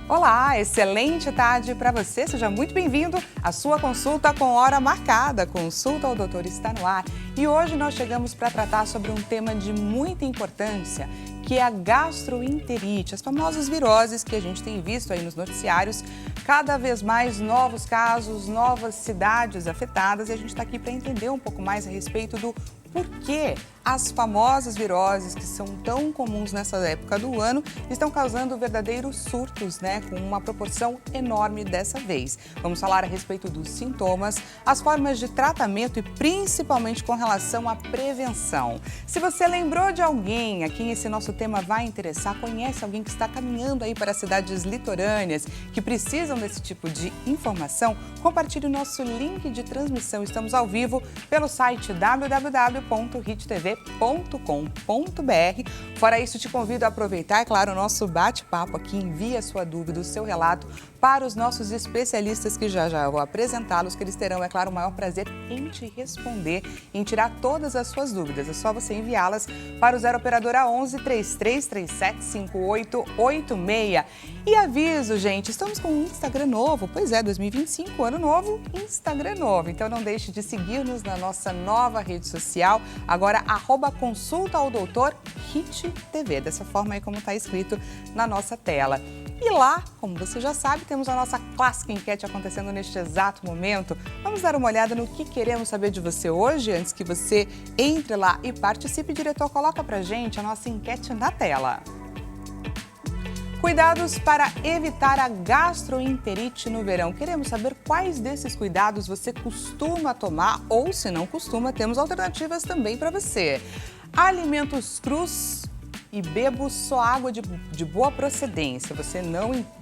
Olá, excelente tarde para você. Seja muito bem-vindo à sua consulta com hora marcada. Consulta ao Doutor está no ar. E hoje nós chegamos para tratar sobre um tema de muita importância, que é a gastroenterite, as famosas viroses que a gente tem visto aí nos noticiários. Cada vez mais novos casos, novas cidades afetadas, e a gente está aqui para entender um pouco mais a respeito do porquê as famosas viroses, que são tão comuns nessa época do ano, estão causando verdadeiros surtos, com uma proporção enorme dessa vez. Vamos falar a respeito dos sintomas, as formas de tratamento e principalmente com relação à prevenção. Se você lembrou de alguém a quem esse nosso tema vai interessar, conhece alguém que está caminhando aí para cidades litorâneas, que precisam desse tipo de informação, compartilhe o nosso link de transmissão. Estamos ao vivo pelo site www.hittv.com.br. Fora isso, te convido a aproveitar, é claro, o nosso bate-papo aqui. Envie a sua dúvida, o seu relato para os nossos especialistas, que já eu vou apresentá-los, que eles terão, é claro, o maior prazer em te responder, em tirar todas as suas dúvidas. É só você enviá-las para o 0 Operadora 11 3337 5886. E aviso, gente, estamos com um Instagram novo. Pois é, 2025, ano novo, Instagram novo. Então não deixe de seguir-nos na nossa nova rede social, agora @consulta ao doutor HitTV, dessa forma aí como está escrito na nossa tela. E lá, como você já sabe, temos a nossa clássica enquete acontecendo neste exato momento. Vamos dar uma olhada no que queremos saber de você hoje, antes que você entre lá e participe. Diretor, coloca pra gente a nossa enquete na tela. Cuidados para evitar a gastroenterite no verão. Queremos saber quais desses cuidados você costuma tomar ou, se não costuma, temos alternativas também para você. Alimentos crus e bebo só água de boa procedência.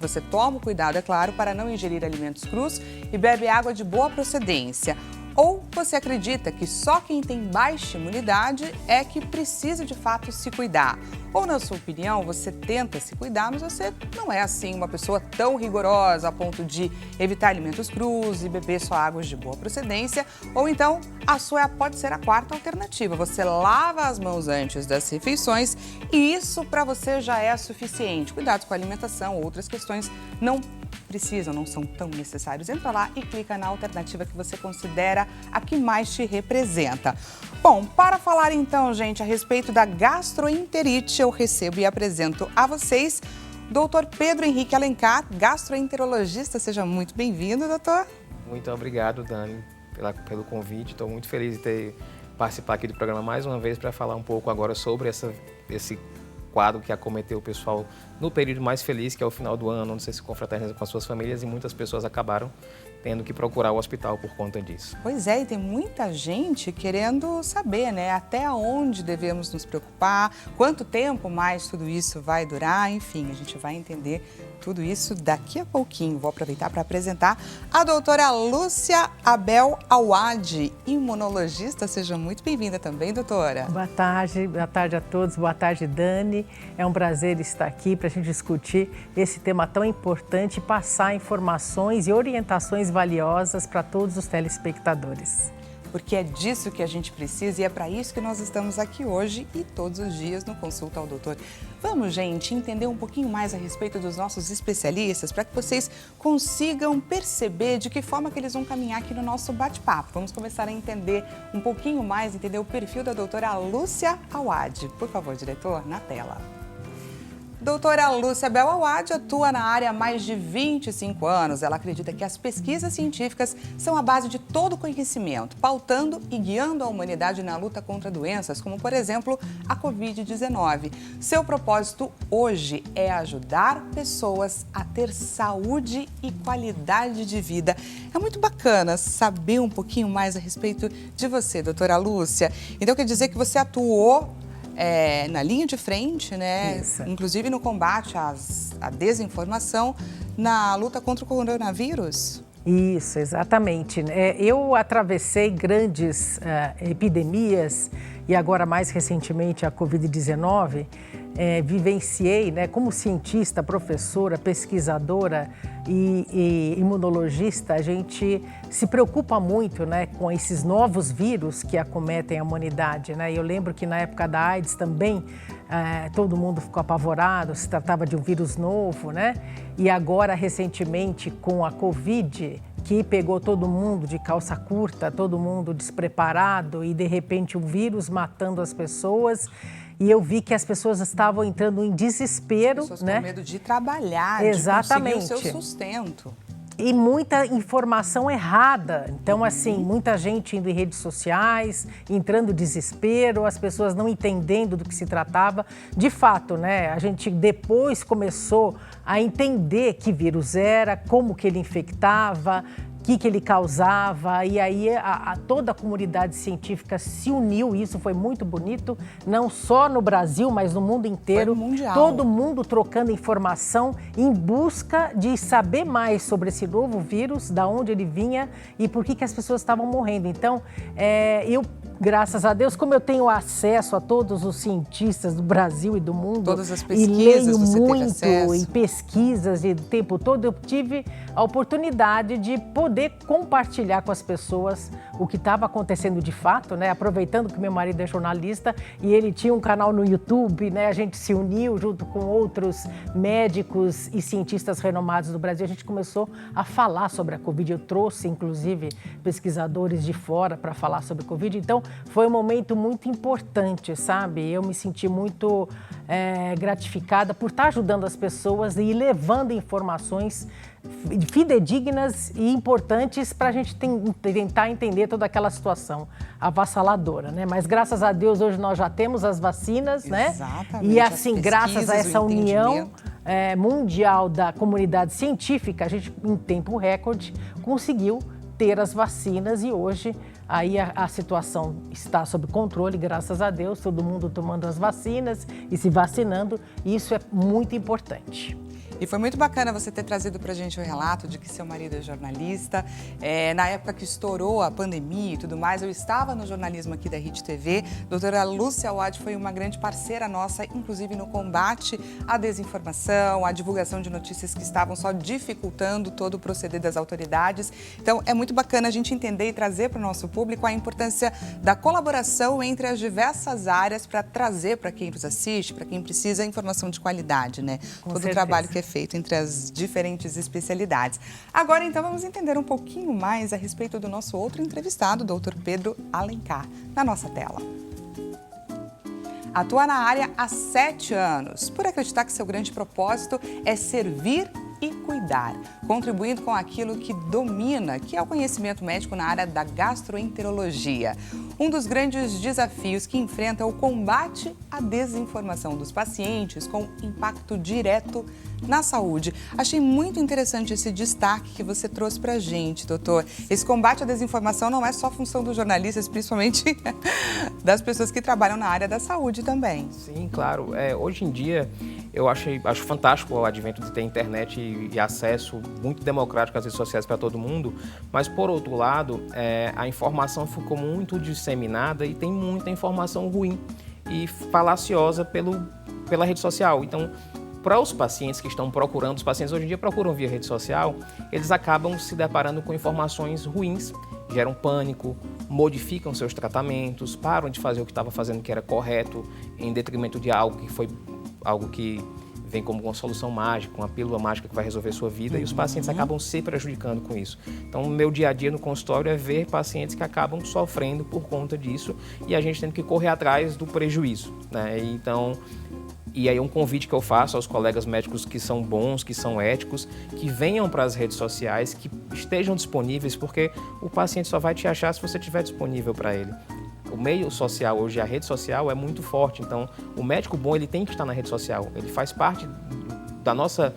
Você toma cuidado, é claro, para não ingerir alimentos crus e bebe água de boa procedência. Ou você acredita que só quem tem baixa imunidade é que precisa de fato se cuidar? Ou, na sua opinião, você tenta se cuidar, mas você não é assim uma pessoa tão rigorosa a ponto de evitar alimentos crus e beber só águas de boa procedência? Ou então, a sua pode ser a quarta alternativa. Você lava as mãos antes das refeições e isso para você já é suficiente. Cuidados com a alimentação, outras questões não são tão necessários. Entra lá e clica na alternativa que você considera a que mais te representa. Bom, para falar então, gente, a respeito da gastroenterite, eu recebo e apresento a vocês Dr. Pedro Henrique Alencar, gastroenterologista. Seja muito bem-vindo, doutor. Muito obrigado, Dani, pelo convite. Estou muito feliz de ter participado aqui do programa mais uma vez para falar um pouco agora sobre esse quadro que acometeu o pessoal no período mais feliz, que é o final do ano, onde você se confraterniza com as suas famílias, e muitas pessoas acabaram tendo que procurar o hospital por conta disso. Pois é, e tem muita gente querendo saber, até onde devemos nos preocupar, quanto tempo mais tudo isso vai durar, enfim, a gente vai entender tudo isso daqui a pouquinho. Vou aproveitar para apresentar a doutora Lúcia Abel Awad, imunologista. Seja muito bem-vinda também, doutora. Boa tarde a todos, boa tarde, Dani. É um prazer estar aqui para a gente discutir esse tema tão importante e passar informações e orientações valiosas para todos os telespectadores. Porque é disso que a gente precisa e é para isso que nós estamos aqui hoje e todos os dias no Consulta ao Doutor. Vamos, gente, entender um pouquinho mais a respeito dos nossos especialistas para que vocês consigam perceber de que forma que eles vão caminhar aqui no nosso bate-papo. Vamos começar a entender um pouquinho mais, entender o perfil da doutora Lúcia Awad. Por favor, diretor, na tela. Doutora Lúcia Abel Awad atua na área há mais de 25 anos. Ela acredita que as pesquisas científicas são a base de todo conhecimento, pautando e guiando a humanidade na luta contra doenças, como, por exemplo, a Covid-19. Seu propósito hoje é ajudar pessoas a ter saúde e qualidade de vida. É muito bacana saber um pouquinho mais a respeito de você, doutora Lúcia. Então, quer dizer que você atuou na linha de frente, Isso. Inclusive no combate à desinformação, na luta contra o coronavírus? Isso, exatamente. Eu atravessei grandes epidemias e agora mais recentemente a Covid-19 vivenciei, né, como cientista, professora, pesquisadora e imunologista, a gente se preocupa muito, né, com esses novos vírus que acometem a humanidade, né? Eu lembro que na época da AIDS também todo mundo ficou apavorado, se tratava de um vírus novo, né? E agora, recentemente, com a Covid, que pegou todo mundo de calça curta, todo mundo despreparado e, de repente, um vírus matando as pessoas. E eu vi que as pessoas estavam entrando em desespero, as pessoas né? com medo de trabalhar, Exatamente. de conseguir o seu sustento. E muita informação errada. Então, assim, muita gente indo em redes sociais, entrando em desespero, as pessoas não entendendo do que se tratava. De fato, né, a gente depois começou a entender que vírus era, como que ele infectava, o que ele causava, e aí toda a comunidade científica se uniu, isso foi muito bonito, não só no Brasil, mas no mundo inteiro. Foi mundial. Todo mundo trocando informação em busca de saber mais sobre esse novo vírus, da onde ele vinha e por que as pessoas estavam morrendo. Então, graças a Deus, como eu tenho acesso a todos os cientistas do Brasil e do mundo, todas as pesquisas, e leio você muito, teve acesso. e pesquisas e o tempo todo, eu tive a oportunidade de poder compartilhar com as pessoas o que estava acontecendo de fato, né? Aproveitando que meu marido é jornalista e ele tinha um canal no YouTube, né? A gente se uniu junto com outros médicos e cientistas renomados do Brasil. A gente começou a falar sobre a Covid. Eu trouxe, inclusive, pesquisadores de fora para falar sobre a Covid. Então, foi um momento muito importante, sabe? Eu me senti muito gratificada por estar ajudando as pessoas e levando informações fidedignas e importantes para a gente tentar entender toda aquela situação avassaladora, né? Mas graças a Deus hoje nós já temos as vacinas, né? Exatamente. E assim, graças a essa união mundial da comunidade científica, a gente em tempo recorde conseguiu ter as vacinas e hoje aí a situação está sob controle, graças a Deus, todo mundo tomando as vacinas e se vacinando, e isso é muito importante. E foi muito bacana você ter trazido para a gente o relato de que seu marido é jornalista. Na época que estourou a pandemia e tudo mais, eu estava no jornalismo aqui da Rede TV. Doutora Lúcia Wad foi uma grande parceira nossa, inclusive no combate à desinformação, à divulgação de notícias que estavam só dificultando todo o proceder das autoridades. Então, é muito bacana a gente entender e trazer para o nosso público a importância da colaboração entre as diversas áreas para trazer para quem nos assiste, para quem precisa, informação de qualidade, né? Todo o trabalho que é feito entre as diferentes especialidades. Agora, então, vamos entender um pouquinho mais a respeito do nosso outro entrevistado, o Dr. Pedro Alencar, na nossa tela. Atua na área há 7 anos, por acreditar que seu grande propósito é servir e cuidar, contribuindo com aquilo que domina, que é o conhecimento médico na área da gastroenterologia. Um dos grandes desafios que enfrenta é o combate à desinformação dos pacientes com impacto direto na saúde. Achei muito interessante esse destaque que você trouxe para a gente, doutor. Esse combate à desinformação não é só função dos jornalistas, principalmente das pessoas que trabalham na área da saúde também. Sim, claro. Hoje em dia, eu acho fantástico o advento de ter internet e acesso muito democrático às redes sociais para todo mundo, mas, por outro lado, a informação ficou muito disseminada e tem muita informação ruim e falaciosa pela rede social. Então, para os pacientes que estão procurando, os pacientes hoje em dia procuram via rede social, eles acabam se deparando com informações ruins, geram pânico, modificam seus tratamentos, param de fazer o que estava fazendo que era correto, em detrimento de algo que foi algo que vem como uma solução mágica, uma pílula mágica que vai resolver sua vida, e os pacientes acabam se prejudicando com isso. Então, o meu dia a dia no consultório é ver pacientes que acabam sofrendo por conta disso e a gente tem que correr atrás do prejuízo, né? E aí um convite que eu faço aos colegas médicos que são bons, que são éticos, que venham para as redes sociais, que estejam disponíveis, porque o paciente só vai te achar se você estiver disponível para ele. O meio social hoje, a rede social é muito forte, então o médico bom ele tem que estar na rede social, ele faz parte da nossa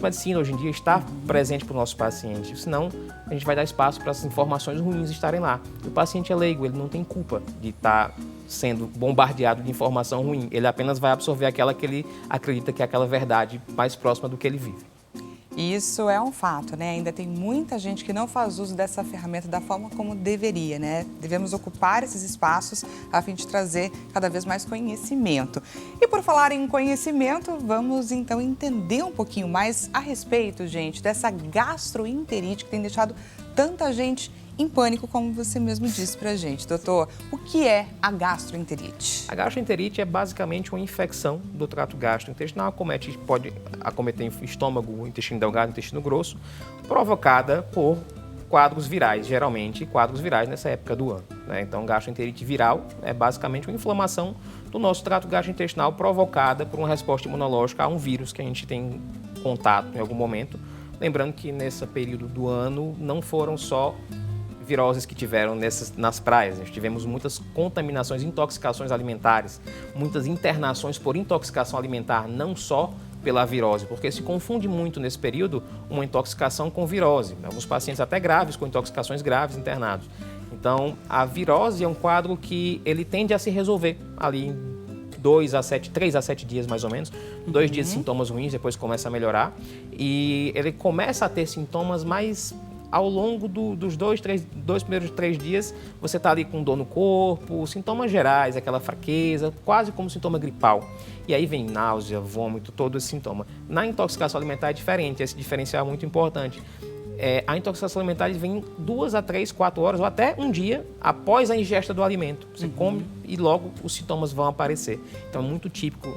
medicina hoje em dia, estar presente para o nosso paciente, senão a gente vai dar espaço para as informações ruins estarem lá. O paciente é leigo, ele não tem culpa de estar sendo bombardeado de informação ruim, ele apenas vai absorver aquela que ele acredita que é aquela verdade mais próxima do que ele vive. Isso é um fato, né? Ainda tem muita gente que não faz uso dessa ferramenta da forma como deveria, né? Devemos ocupar esses espaços a fim de trazer cada vez mais conhecimento. E por falar em conhecimento, vamos então entender um pouquinho mais a respeito, gente, dessa gastroenterite que tem deixado tanta gente em pânico, como você mesmo disse pra gente. Doutor, o que é a gastroenterite? A gastroenterite é basicamente uma infecção do trato gastrointestinal, pode acometer estômago, intestino delgado, intestino grosso, provocada por quadros virais, geralmente quadros virais nessa época do ano, né? Então, gastroenterite viral é basicamente uma inflamação do nosso trato gastrointestinal provocada por uma resposta imunológica a um vírus que a gente tem contato em algum momento. Lembrando que nesse período do ano não foram só viroses que tiveram nas praias. Nós tivemos muitas contaminações, intoxicações alimentares, muitas internações por intoxicação alimentar, não só pela virose, porque se confunde muito nesse período uma intoxicação com virose. Alguns pacientes até graves, com intoxicações graves internados. Então, a virose é um quadro que ele tende a se resolver ali em 3 a 7 dias mais ou menos, 2 dias de sintomas ruins, depois começa a melhorar e ele começa a ter sintomas mais ao longo dos dois primeiros 3 dias, você está ali com dor no corpo, sintomas gerais, aquela fraqueza, quase como sintoma gripal. E aí vem náusea, vômito, todo esse sintoma. Na intoxicação alimentar é diferente, esse diferencial é muito importante. A intoxicação alimentar vem 2 a 3, 4 horas ou até um dia após a ingesta do alimento. Você come e logo os sintomas vão aparecer. Então é muito típico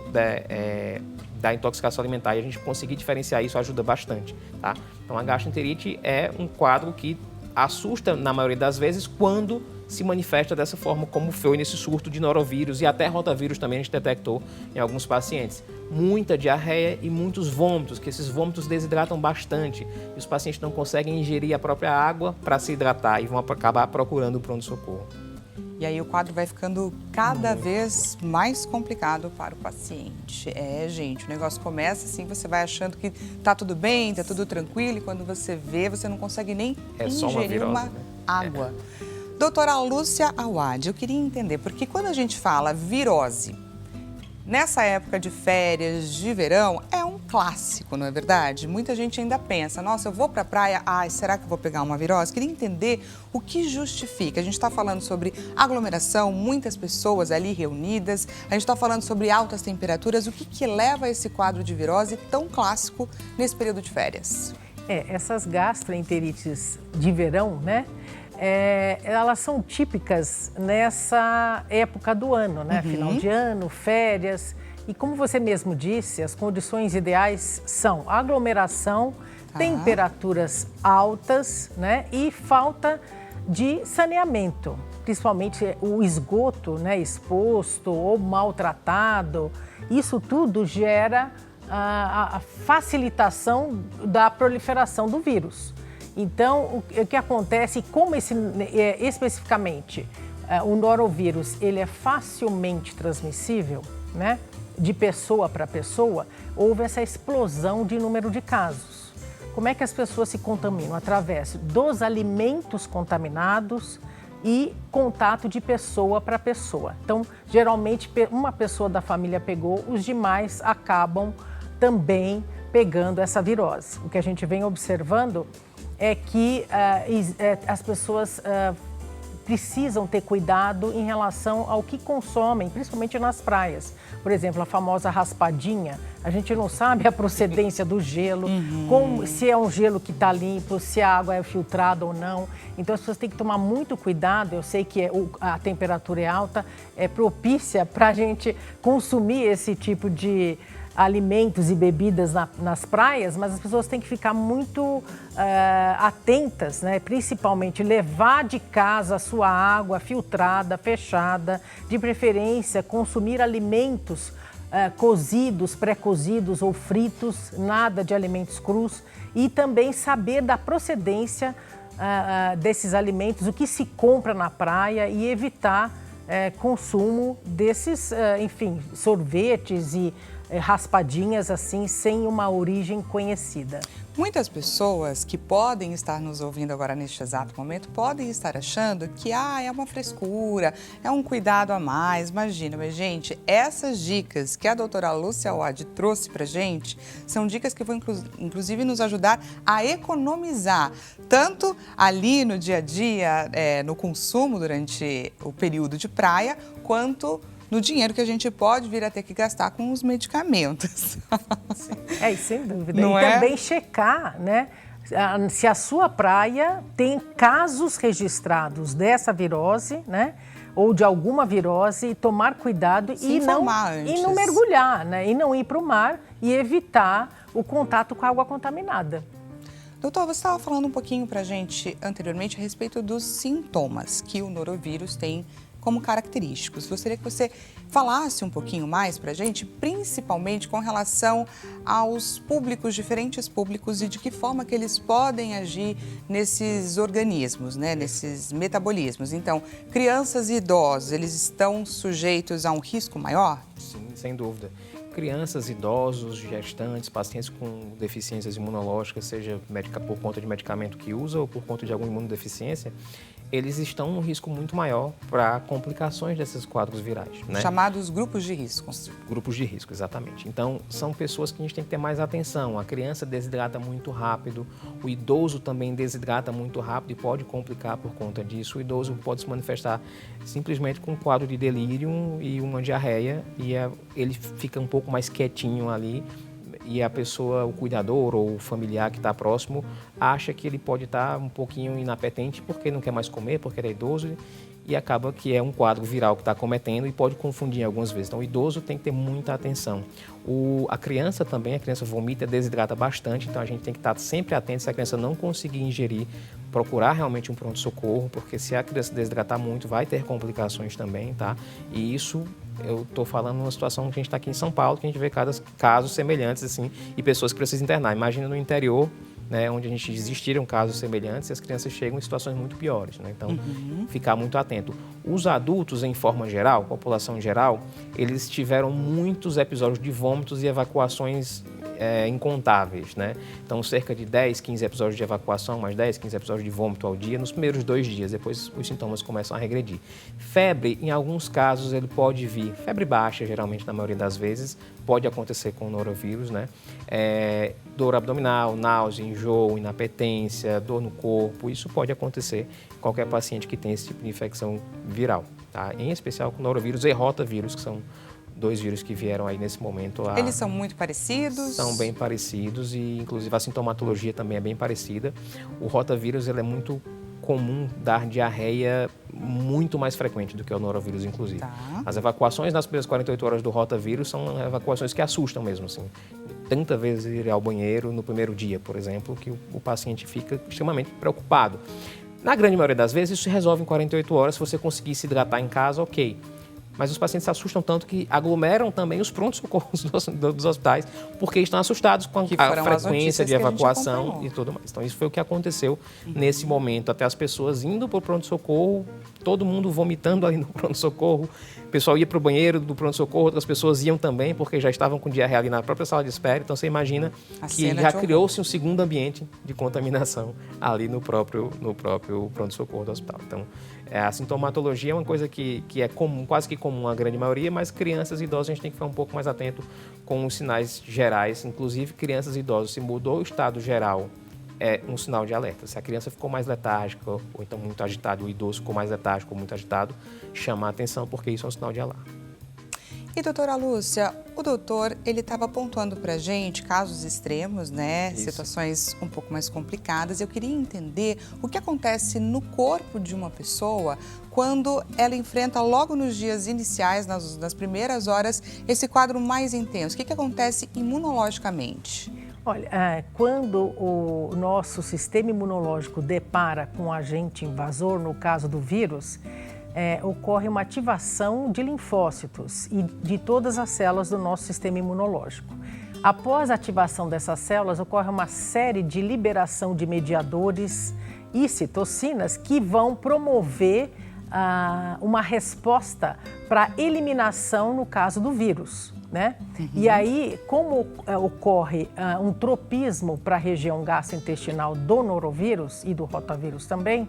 da intoxicação alimentar e a gente conseguir diferenciar isso ajuda bastante, tá? Então a gastroenterite é um quadro que assusta na maioria das vezes quando se manifesta dessa forma, como foi nesse surto de norovírus e até rotavírus também a gente detectou em alguns pacientes. Muita diarreia e muitos vômitos, que esses vômitos desidratam bastante e os pacientes não conseguem ingerir a própria água para se hidratar e vão acabar procurando o pronto-socorro. E aí o quadro vai ficando cada vez mais complicado para o paciente. Gente, o negócio começa assim, você vai achando que tá tudo bem, tá tudo tranquilo, e quando você vê, você não consegue nem ingerir uma água. Doutora Lúcia Awad, eu queria entender, porque quando a gente fala virose, nessa época de férias, de verão, é um clássico, não é verdade? Muita gente ainda pensa, nossa, eu vou para a praia, será que eu vou pegar uma virose? Queria entender o que justifica. A gente está falando sobre aglomeração, muitas pessoas ali reunidas, a gente está falando sobre altas temperaturas, o que leva a esse quadro de virose tão clássico nesse período de férias? Essas gastroenterites de verão, né? Elas são típicas nessa época do ano, né? Final de ano, férias. E como você mesmo disse, as condições ideais são aglomeração, temperaturas altas, né? E falta de saneamento, principalmente o esgoto, né? Exposto ou maltratado. Isso tudo gera a facilitação da proliferação do vírus. Então, o que acontece, como especificamente o norovírus ele é facilmente transmissível, né, de pessoa para pessoa, houve essa explosão de número de casos. Como é que as pessoas se contaminam? Através dos alimentos contaminados e contato de pessoa para pessoa. Então, geralmente, uma pessoa da família pegou, os demais acabam também pegando essa virose. O que a gente vem observando é que as pessoas precisam ter cuidado em relação ao que consomem, principalmente nas praias. Por exemplo, a famosa raspadinha, a gente não sabe a procedência do gelo, se é um gelo que está limpo, se a água é filtrada ou não. Então, as pessoas têm que tomar muito cuidado. Eu sei que a temperatura é alta, é propícia para a gente consumir esse tipo de alimentos e bebidas nas praias, mas as pessoas têm que ficar muito atentas, né? Principalmente levar de casa a sua água filtrada, fechada, de preferência consumir alimentos cozidos, pré-cozidos ou fritos, nada de alimentos crus, e também saber da procedência desses alimentos, o que se compra na praia, e evitar consumo desses, enfim, sorvetes e raspadinhas assim, sem uma origem conhecida. Muitas pessoas que podem estar nos ouvindo agora neste exato momento podem estar achando que é uma frescura, é um cuidado a mais. Imagina, mas gente, essas dicas que a doutora Lúcia Wad trouxe pra gente são dicas que vão inclusive nos ajudar a economizar, tanto ali no dia a dia, no consumo durante o período de praia, quanto no dinheiro que a gente pode vir a ter que gastar com os medicamentos. Sim. Sem dúvida. Não e é? também checar, né, se a sua praia tem casos registrados dessa virose, né, ou de alguma virose, e tomar cuidado e não mergulhar, né, e não ir para o mar e evitar o contato com a água contaminada. Doutor, você estava falando um pouquinho para a gente anteriormente a respeito dos sintomas que o norovírus tem como característicos. Gostaria que você falasse um pouquinho mais para a gente, principalmente com relação aos públicos, diferentes públicos, e de que forma que eles podem agir nesses organismos, né, nesses metabolismos. Então, crianças e idosos, eles estão sujeitos a um risco maior? Sim, sem dúvida. Crianças, idosos, gestantes, pacientes com deficiências imunológicas, seja por conta de medicamento que usa ou por conta de alguma imunodeficiência, eles estão em um risco muito maior para complicações desses quadros virais, né? Chamados grupos de risco. Grupos de risco, exatamente. Então, são pessoas que a gente tem que ter mais atenção. A criança desidrata muito rápido, o idoso também desidrata muito rápido e pode complicar por conta disso. O idoso pode se manifestar simplesmente com um quadro de delírio e uma diarreia, e ele fica um pouco mais quietinho ali, e a pessoa, o cuidador ou o familiar que está próximo, acha que ele pode estar um pouquinho inapetente porque não quer mais comer, porque ele é idoso, e acaba que é um quadro viral que está cometendo e pode confundir algumas vezes. Então, o idoso tem que ter muita atenção. A criança também, a criança vomita, desidrata bastante, então a gente tem que estar sempre atento se a criança não conseguir ingerir, procurar realmente um pronto-socorro, porque se a criança desidratar muito, vai ter complicações também, tá? E isso, eu estou falando numa situação que a gente está aqui em São Paulo, que a gente vê casos semelhantes, assim, e pessoas que precisam internar. Imagina no interior, né, onde a gente existiram casos semelhantes e as crianças chegam em situações muito piores, né? Então, ficar muito atento. Os adultos, em forma geral, população em geral, eles tiveram muitos episódios de vômitos e evacuações incontáveis, né? Então, cerca de 10, 15 episódios de evacuação, mais 10, 15 episódios de vômito ao dia, nos primeiros 2 dias, depois os sintomas começam a regredir. Febre, em alguns casos, ele pode vir, febre baixa, geralmente, na maioria das vezes, pode acontecer com o norovírus, né? Dor abdominal, náusea, enjoo, inapetência, dor no corpo, isso pode acontecer em qualquer paciente que tem esse tipo de infecção viral, tá? Em especial com norovírus e rotavírus, que são 2 vírus que vieram aí nesse momento. Eles são muito parecidos? São bem parecidos e, inclusive, a sintomatologia também é bem parecida. O rotavírus, ele é muito comum dar diarreia muito mais frequente do que o norovírus, inclusive. Tá. As evacuações nas primeiras 48 horas do rotavírus são evacuações que assustam mesmo, assim. Tanta vezes ir ao banheiro no primeiro dia, por exemplo, que o paciente fica extremamente preocupado. Na grande maioria das vezes, isso se resolve em 48 horas. Se você conseguir se hidratar em casa, ok. Mas os pacientes se assustam tanto que aglomeram também os prontos-socorros dos hospitais, porque estão assustados com a frequência de evacuação e tudo mais. Então, isso foi o que aconteceu nesse momento. Até as pessoas indo para o pronto-socorro, todo mundo vomitando ali no pronto-socorro. O pessoal ia para o banheiro do pronto-socorro, outras pessoas iam também, porque já estavam com diarreia ali na própria sala de espera. Então, você imagina que já criou-se um segundo ambiente de contaminação ali no próprio pronto-socorro do hospital. Então, a sintomatologia é uma coisa que é comum, quase que comum à grande maioria, mas crianças e idosos a gente tem que ficar um pouco mais atento com os sinais gerais, inclusive crianças e idosos. Se mudou o estado geral, é um sinal de alerta. Se a criança ficou mais letárgica ou então muito agitada, o idoso ficou mais letárgico ou muito agitado, chama a atenção porque isso é um sinal de alarme. E, doutora Lúcia, o doutor, ele estava pontuando para a gente casos extremos, né? Isso. Situações um pouco mais complicadas. Eu queria entender o que acontece no corpo de uma pessoa quando ela enfrenta logo nos dias iniciais, nas primeiras horas, esse quadro mais intenso. O que acontece imunologicamente? Olha, quando o nosso sistema imunológico depara com um agente invasor, no caso do vírus, ocorre uma ativação de linfócitos e de todas as células do nosso sistema imunológico. Após a ativação dessas células, ocorre uma série de liberação de mediadores e citocinas que vão promover uma resposta para a eliminação, no caso do vírus. né? E aí, como ocorre um tropismo para a região gastrointestinal do norovírus e do rotavírus também,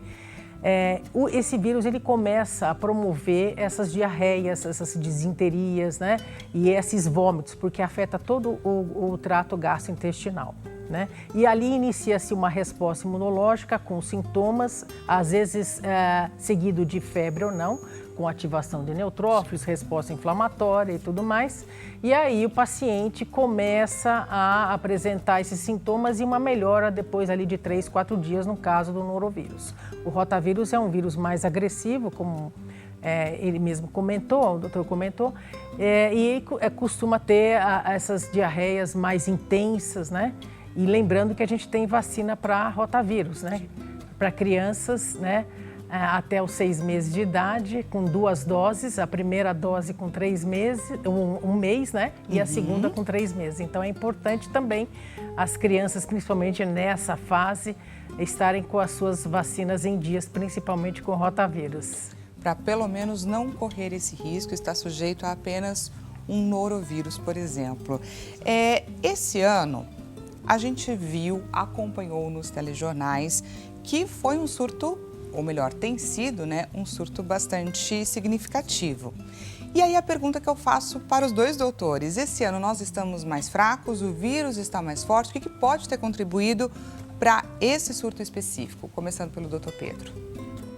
esse vírus ele começa a promover essas diarreias, essas disenterias, né? E esses vômitos, porque afeta todo o trato gastrointestinal, né? E ali inicia-se uma resposta imunológica com sintomas, às vezes seguido de febre ou não, com ativação de neutrófilos, resposta inflamatória e tudo mais. E aí o paciente começa a apresentar esses sintomas e uma melhora depois ali de 3, 4 dias no caso do norovírus. O rotavírus é um vírus mais agressivo, como ele mesmo comentou, o doutor comentou, e costuma ter essas diarreias mais intensas, né? E lembrando que a gente tem vacina para rotavírus, né? Para crianças, né? Até os 6 meses de idade, com 2 doses, a primeira dose com 3 meses, um mês, né? E a segunda com 3 meses. Então é importante também as crianças, principalmente nessa fase, estarem com as suas vacinas em dias, principalmente com rotavírus. Para pelo menos não correr esse risco, estar sujeito a apenas um norovírus, por exemplo. Esse ano, a gente viu, acompanhou nos telejornais que foi um surto, ou melhor, tem sido, né, um surto bastante significativo. E aí a pergunta que eu faço para os dois doutores: esse ano nós estamos mais fracos, o vírus está mais forte, o que pode ter contribuído para esse surto específico? Começando pelo doutor Pedro.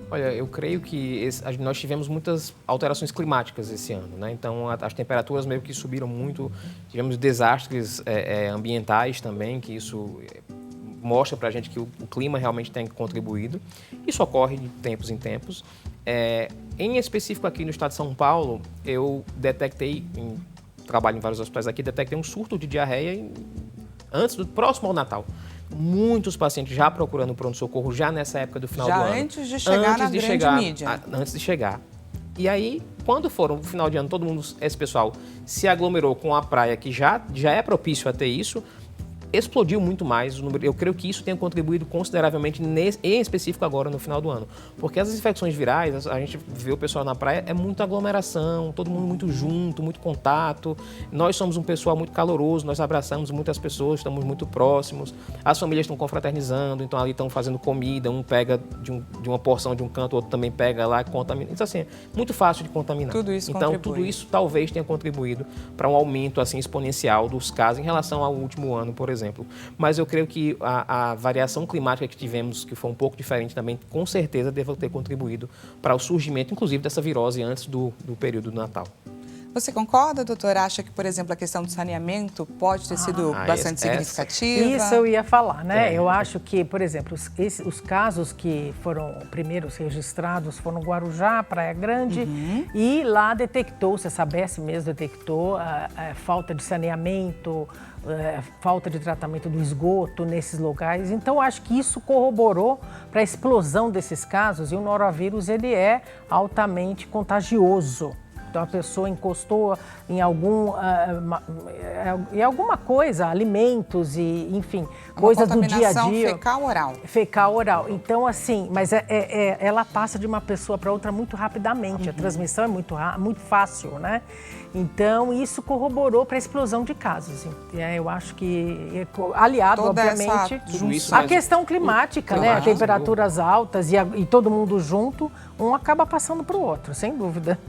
Olha, eu creio que nós tivemos muitas alterações climáticas esse ano, né? Então, as temperaturas meio que subiram muito, tivemos desastres ambientais também, que isso mostra para a gente que o clima realmente tem contribuído. Isso ocorre de tempos em tempos. Em específico aqui no estado de São Paulo, eu detectei, trabalho em vários hospitais aqui, detectei um surto de diarreia próximo ao Natal. Muitos pacientes já procurando pronto-socorro já nessa época do final do ano. Já antes de chegar na grande mídia. Antes de chegar. E aí, quando foram no final de ano, todo mundo, esse pessoal se aglomerou com a praia, que já é propício a ter isso, explodiu muito mais o número. Eu creio que isso tenha contribuído consideravelmente, em específico agora no final do ano. Porque as infecções virais, a gente vê o pessoal na praia, é muita aglomeração, todo mundo muito junto, muito contato. Nós somos um pessoal muito caloroso, nós abraçamos muitas pessoas, estamos muito próximos. As famílias estão confraternizando, então ali estão fazendo comida, um pega de uma porção de um canto, o outro também pega lá e contamina. Então assim, é muito fácil de contaminar. Tudo isso Tudo isso talvez tenha contribuído para um aumento assim exponencial dos casos em relação ao último ano, por exemplo. Mas eu creio que a variação climática que tivemos, que foi um pouco diferente também, com certeza deve ter contribuído para o surgimento, inclusive, dessa virose antes do período do Natal. Você concorda, doutor? Acha que, por exemplo, a questão do saneamento pode ter sido bastante significativa? Isso eu ia falar, né? Eu acho que, por exemplo, os casos que foram primeiros registrados foram Guarujá, Praia Grande, e lá detectou-se, a Sabesp mesmo detectou a falta de saneamento, falta de tratamento do esgoto nesses locais. Então, acho que isso corroborou para a explosão desses casos, e o norovírus ele é altamente contagioso. Então, a pessoa encostou em alguma coisa, alimentos e, enfim, coisas do dia a dia. Fecal-oral. Fecal-oral. Então, assim, mas ela passa de uma pessoa para outra muito rapidamente. A transmissão é muito fácil, né? Então, isso corroborou para a explosão de casos. Eu acho que, aliado, obviamente, a questão climática, né? Temperaturas altas e todo mundo junto, um acaba passando para o outro, sem dúvida.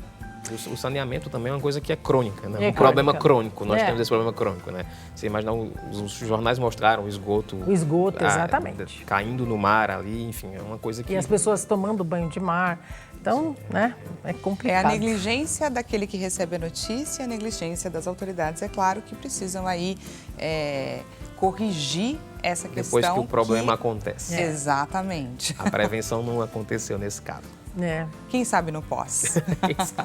O saneamento também é uma coisa que é crônica, né? Problema crônico, nós temos esse problema crônico, né? Você imagina, os jornais mostraram o esgoto... O esgoto, exatamente. Caindo no mar ali, enfim, é uma coisa que... E as pessoas tomando banho de mar, então, né, é complicado. É a negligência daquele que recebe a notícia, a negligência das autoridades, é claro que precisam aí corrigir essa questão. Depois que o problema acontece. Exatamente. A prevenção não aconteceu nesse caso. Quem sabe no pós.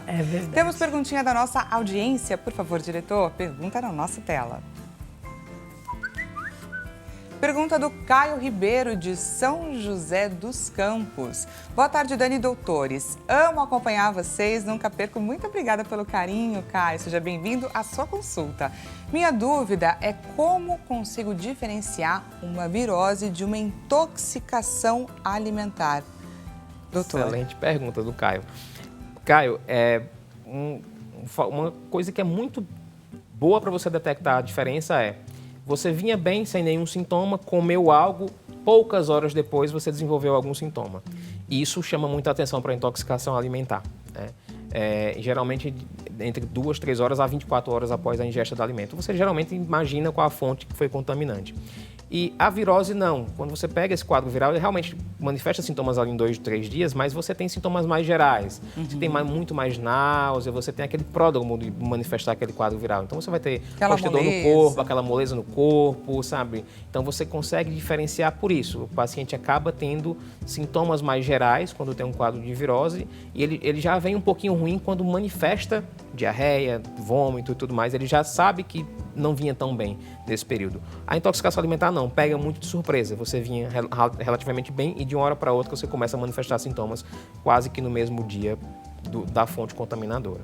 É verdade. Temos perguntinha da nossa audiência. Por favor, diretor, pergunta na nossa tela. Pergunta do Caio Ribeiro, de São José dos Campos. Boa tarde, Dani e doutores. Amo acompanhar vocês, nunca perco. Muito obrigada pelo carinho, Caio. Seja bem-vindo à sua consulta. Minha dúvida é como consigo diferenciar uma virose de uma intoxicação alimentar. Doutor. Excelente pergunta do Caio. Caio, uma coisa que é muito boa para você detectar a diferença é: você vinha bem, sem nenhum sintoma, comeu algo, poucas horas depois você desenvolveu algum sintoma. E isso chama muita atenção para a intoxicação alimentar, né? Geralmente entre 2, 3 horas a 24 horas após a ingesta do alimento. Você geralmente imagina qual a fonte que foi contaminante. E a virose não. Quando você pega esse quadro viral, ele realmente manifesta sintomas ali em 2, 3 dias, mas você tem sintomas mais gerais. Você tem muito mais náusea, você tem aquele pródromo de manifestar aquele quadro viral. Então você vai ter dor no corpo, aquela moleza no corpo, sabe? Então você consegue diferenciar por isso. O paciente acaba tendo sintomas mais gerais quando tem um quadro de virose e ele já vem um pouquinho ruim quando manifesta diarreia, vômito e tudo mais. Ele já sabe que não vinha tão bem nesse período. A intoxicação alimentar não, pega muito de surpresa. Você vinha relativamente bem e de uma hora para outra você começa a manifestar sintomas quase que no mesmo dia da fonte contaminadora.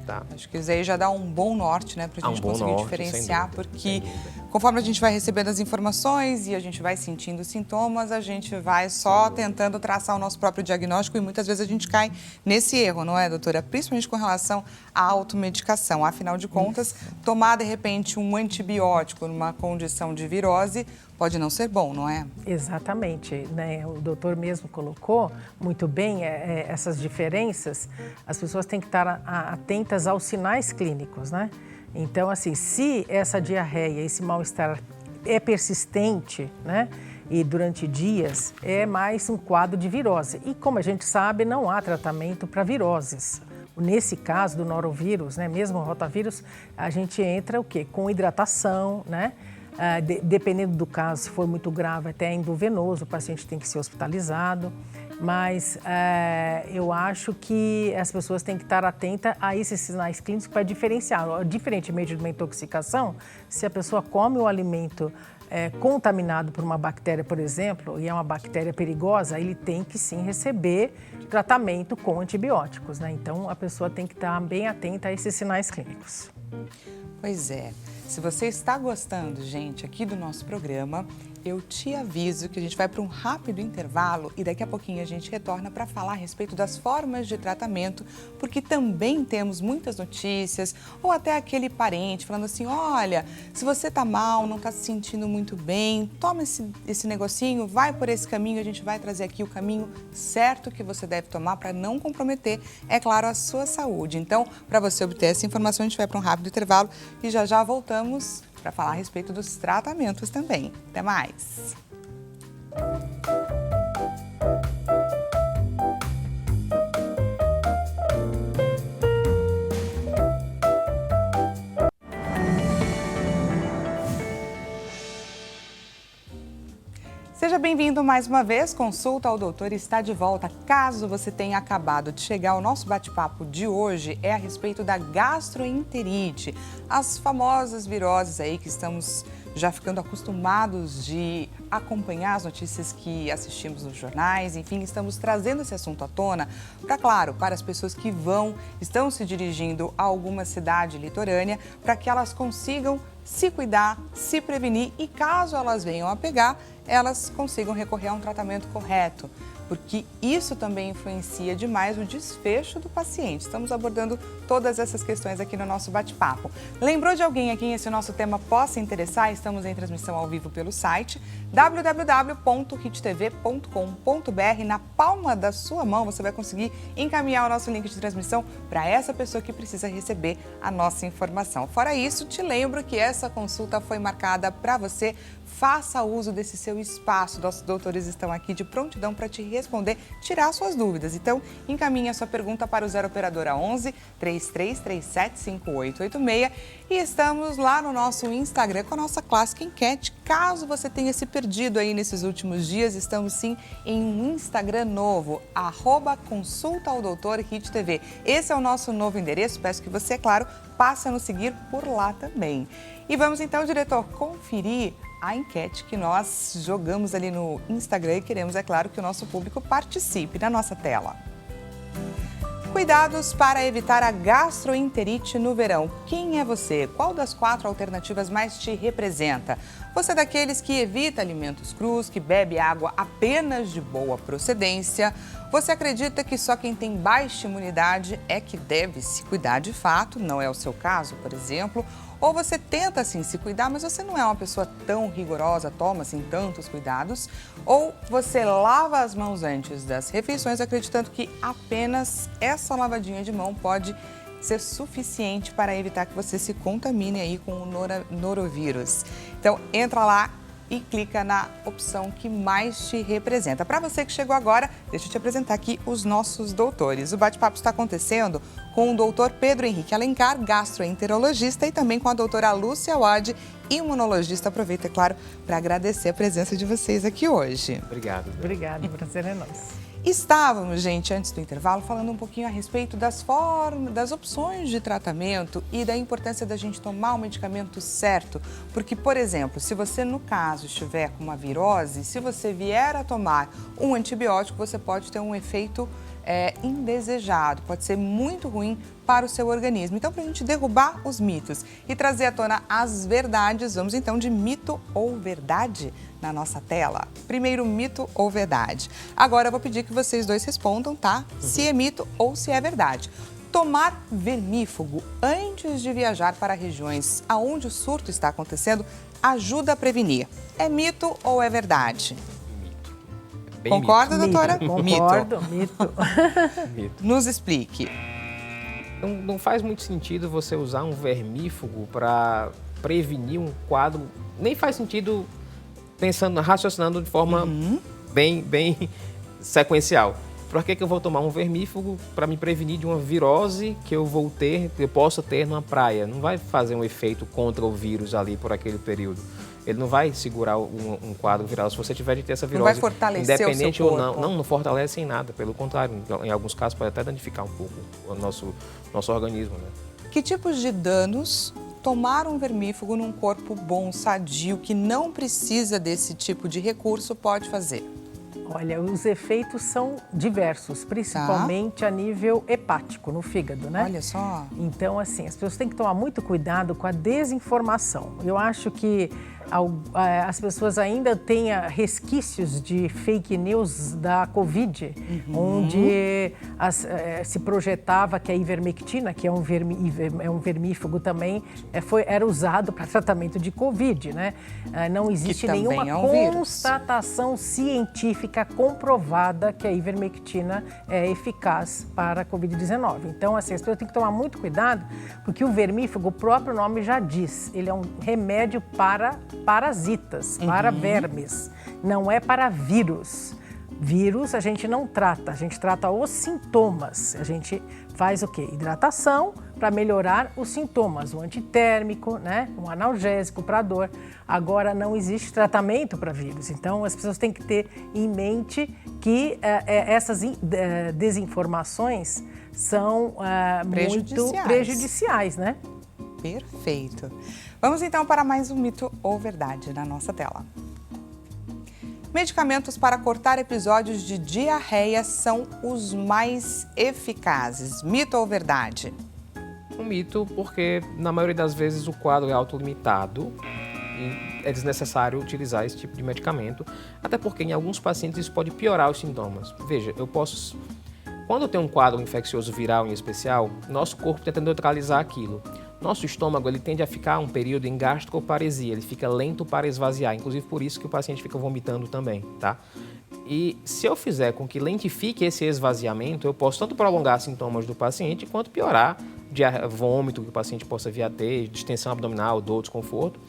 Tá? Acho que isso aí já dá um bom norte, né, para a gente conseguir diferenciar, porque conforme a gente vai recebendo as informações e a gente vai sentindo sintomas, a gente vai só tentando traçar o nosso próprio diagnóstico e muitas vezes a gente cai nesse erro, não é, doutora? Principalmente com relação à automedicação. Afinal de contas, tomar de repente um antibiótico numa condição de virose pode não ser bom, não é? Exatamente, né? O doutor mesmo colocou muito bem essas diferenças. As pessoas têm que estar atentas aos sinais clínicos, né? Então, assim, se essa diarreia, esse mal-estar é persistente, né? E durante dias, é mais um quadro de virose. E como a gente sabe, não há tratamento para viroses. Nesse caso do norovírus, né? Mesmo o rotavírus, a gente entra o quê? Com hidratação, né? Dependendo do caso, se for muito grave, até endovenoso, o paciente tem que ser hospitalizado. Mas eu acho que as pessoas têm que estar atentas a esses sinais clínicos para diferenciar. Diferentemente de uma intoxicação, se a pessoa come o alimento contaminado por uma bactéria, por exemplo, e é uma bactéria perigosa, ele tem que sim receber tratamento com antibióticos, né? Então, a pessoa tem que estar bem atenta a esses sinais clínicos. Pois é. Se você está gostando, gente, aqui do nosso programa, eu te aviso que a gente vai para um rápido intervalo e daqui a pouquinho a gente retorna para falar a respeito das formas de tratamento, porque também temos muitas notícias ou até aquele parente falando assim, olha, se você está mal, não está se sentindo muito bem, toma esse negocinho, vai por esse caminho, a gente vai trazer aqui o caminho certo que você deve tomar para não comprometer, é claro, a sua saúde. Então, para você obter essa informação, a gente vai para um rápido intervalo e já voltamos para falar a respeito dos tratamentos também. Até mais! Seja bem-vindo mais uma vez, Consulta ao Doutor está de volta. Caso você tenha acabado de chegar, o nosso bate-papo de hoje é a respeito da gastroenterite, as famosas viroses aí que estamos já ficando acostumados de acompanhar as notícias que assistimos nos jornais, enfim, estamos trazendo esse assunto à tona para as pessoas que estão se dirigindo a alguma cidade litorânea, para que elas consigam se cuidar, se prevenir e caso elas venham a pegar, elas consigam recorrer a um tratamento correto, porque isso também influencia demais o desfecho do paciente. Estamos abordando todas essas questões aqui no nosso bate-papo. Lembrou de alguém a quem esse nosso tema possa interessar? Estamos em transmissão ao vivo pelo site www.hittv.com.br. Na palma da sua mão você vai conseguir encaminhar o nosso link de transmissão para essa pessoa que precisa receber a nossa informação. Fora isso, te lembro que essa consulta foi marcada para você. Faça uso desse seu espaço. Nossos doutores estão aqui de prontidão para te responder, tirar suas dúvidas. Então, encaminhe a sua pergunta para o 0 Operadora 11 3337 5886 e estamos lá no nosso Instagram com a nossa clássica enquete. Caso você tenha se perdido aí nesses últimos dias, estamos sim em um Instagram novo, @consultaodoutorhittv. Esse é o nosso novo endereço, peço que você, é claro, passe a nos seguir por lá também. E vamos então, diretor, conferir a enquete que nós jogamos ali no Instagram e queremos, é claro, que o nosso público participe na nossa tela. Cuidados para evitar a gastroenterite no verão. Quem é você? Qual das 4 alternativas mais te representa? Você é daqueles que evita alimentos crus, que bebe água apenas de boa procedência? Você acredita que só quem tem baixa imunidade é que deve se cuidar de fato? Não é o seu caso, por exemplo? Ou você tenta sim se cuidar, mas você não é uma pessoa tão rigorosa, toma assim tantos cuidados? Ou você lava as mãos antes das refeições, acreditando que apenas essa lavadinha de mão pode ser suficiente para evitar que você se contamine aí com o norovírus? Então, entra lá e clica na opção que mais te representa. Para você que chegou agora, deixa eu te apresentar aqui os nossos doutores. O bate-papo está acontecendo com o doutor Pedro Henrique Alencar, gastroenterologista, e também com a doutora Lúcia Wad, imunologista. Aproveito, é claro, para agradecer a presença de vocês aqui hoje. Obrigado. Obrigada, o prazer é nosso. Estávamos, gente, antes do intervalo, falando um pouquinho a respeito das formas, das opções de tratamento e da importância da gente tomar o medicamento certo. Porque, por exemplo, se você, no caso, estiver com uma virose, se você vier a tomar um antibiótico, você pode ter um efeito indesejado, pode ser muito ruim para o seu organismo. Então, para a gente derrubar os mitos e trazer à tona as verdades, vamos então de mito ou verdade na nossa tela. Primeiro, mito ou verdade. Agora eu vou pedir que vocês dois respondam, tá? Se é mito ou se é verdade. Tomar vermífugo antes de viajar para regiões onde o surto está acontecendo ajuda a prevenir. É mito ou é verdade? Bem Concorda, mito. doutora? Concordo, mito. Mito. Nos explique. Não faz muito sentido você usar um vermífugo para prevenir um quadro. Nem faz sentido raciocinando de forma bem sequencial. Por que eu vou tomar um vermífugo para me prevenir de uma virose que eu possa ter numa praia? Não vai fazer um efeito contra o vírus ali por aquele período. Ele não vai segurar um quadro viral se você tiver de ter essa virose. Não vai fortalecer independente o seu ou corpo. não fortalece em nada. Pelo contrário, em alguns casos pode até danificar um pouco o nosso organismo, né? Que tipos de danos tomar um vermífugo num corpo bom, sadio, que não precisa desse tipo de recurso pode fazer? Olha, os efeitos são diversos, principalmente a nível hepático, no fígado, né? Olha só. Então, assim, as pessoas têm que tomar muito cuidado com a desinformação. Eu acho que as pessoas ainda têm resquícios de fake news da Covid, onde se projetava que a ivermectina, que é um vermífugo também, era usado para tratamento de Covid, né? Não existe nenhuma constatação científica comprovada que a ivermectina é eficaz para a Covid-19. Então, assim, as pessoas têm que tomar muito cuidado, porque o vermífugo, o próprio nome já diz, ele é um remédio para parasitas, para vermes, não é para vírus. Vírus a gente não trata, a gente trata os sintomas. A gente faz o quê? Hidratação para melhorar os sintomas, o antitérmico, né? Um analgésico para dor. Agora não existe tratamento para vírus, então as pessoas têm que ter em mente que essas desinformações são muito prejudiciais, né? Perfeito. Vamos então para mais um mito ou verdade na nossa tela. Medicamentos para cortar episódios de diarreia são os mais eficazes. Mito ou verdade? Um mito, porque na maioria das vezes o quadro é autolimitado e é desnecessário utilizar esse tipo de medicamento, até porque em alguns pacientes isso pode piorar os sintomas. Veja, quando eu tenho um quadro infeccioso viral em especial, nosso corpo tenta neutralizar aquilo. Nosso estômago ele tende a ficar um período em gastroparesia, ele fica lento para esvaziar, inclusive por isso que o paciente fica vomitando também, tá? E se eu fizer com que lentifique esse esvaziamento, eu posso tanto prolongar sintomas do paciente quanto piorar vômito que o paciente possa vir a ter, distensão abdominal, dor, desconforto,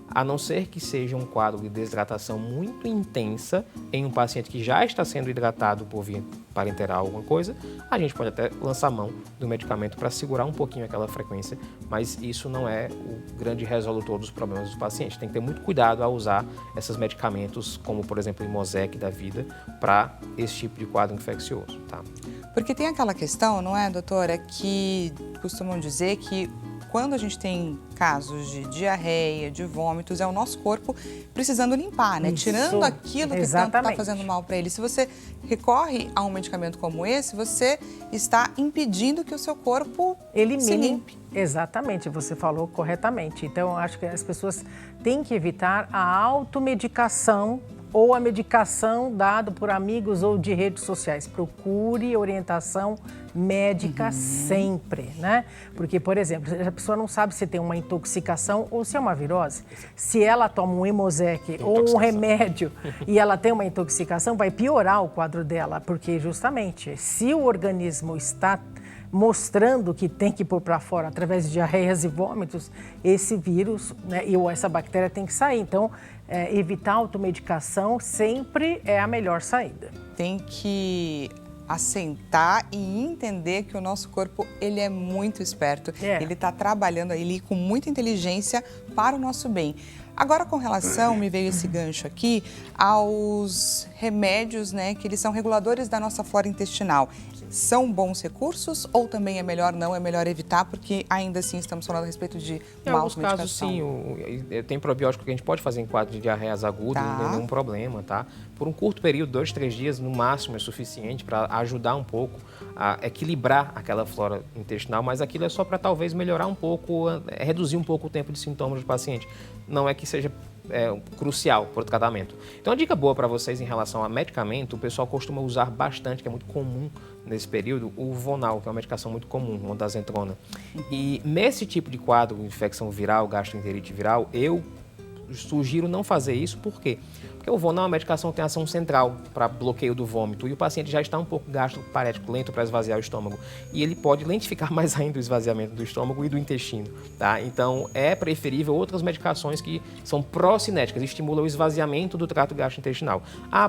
a não ser que seja um quadro de desidratação muito intensa em um paciente que já está sendo hidratado por via parenteral, alguma coisa, a gente pode até lançar mão do medicamento para segurar um pouquinho aquela frequência, mas isso não é o grande resolutor dos problemas do paciente. Tem que ter muito cuidado ao usar esses medicamentos, como por exemplo o Imosec da vida, para esse tipo de quadro infeccioso, tá? Porque tem aquela questão, não é, doutora, que costumam dizer que quando a gente tem casos de diarreia, de vômitos, é o nosso corpo precisando limpar, né? Isso, tirando aquilo que tanto está fazendo mal para ele. Se você recorre a um medicamento como esse, você está impedindo que o seu corpo se limpe. Exatamente, você falou corretamente. Então, eu acho que as pessoas têm que evitar a automedicação ou a medicação dada por amigos ou de redes sociais. Procure orientação médica sempre, né? Porque, por exemplo, a pessoa não sabe se tem uma intoxicação ou se é uma virose. Se ela toma um Hemosec ou um remédio e ela tem uma intoxicação, vai piorar o quadro dela, porque justamente se o organismo está mostrando que tem que pôr para fora através de diarreias e vômitos, esse vírus, né, ou essa bactéria tem que sair. Então, evitar a automedicação sempre é a melhor saída. Tem que assentar e entender que o nosso corpo, ele é muito esperto. Ele está trabalhando ali com muita inteligência para o nosso bem. Agora, com relação, me veio esse gancho aqui, aos remédios, né, que eles são reguladores da nossa flora intestinal. São bons recursos ou também é melhor não, é melhor evitar, porque ainda assim estamos falando a respeito de em alguns casos, sim, tem probiótico que a gente pode fazer em quadro de diarreias agudas, não tem nenhum problema, tá? Por um curto período, 2, 3 dias, no máximo, é suficiente para ajudar um pouco a equilibrar aquela flora intestinal, mas aquilo é só para talvez melhorar um pouco, reduzir um pouco o tempo de sintomas do paciente. Não é que seja crucial para o tratamento. Então, a dica boa para vocês em relação a medicamento, o pessoal costuma usar bastante, que é muito comum nesse período, o Vonal, que é uma medicação muito comum, uma ondansetrona. E nesse tipo de quadro, infecção viral, gastroenterite viral, eu sugiro não fazer isso, por quê? Porque o Vonal é uma medicação que tem ação central para bloqueio do vômito e o paciente já está um pouco gastroparético, lento para esvaziar o estômago. E ele pode lentificar mais ainda o esvaziamento do estômago e do intestino, tá? Então, é preferível outras medicações que são procinéticas, estimulam o esvaziamento do trato gastrointestinal.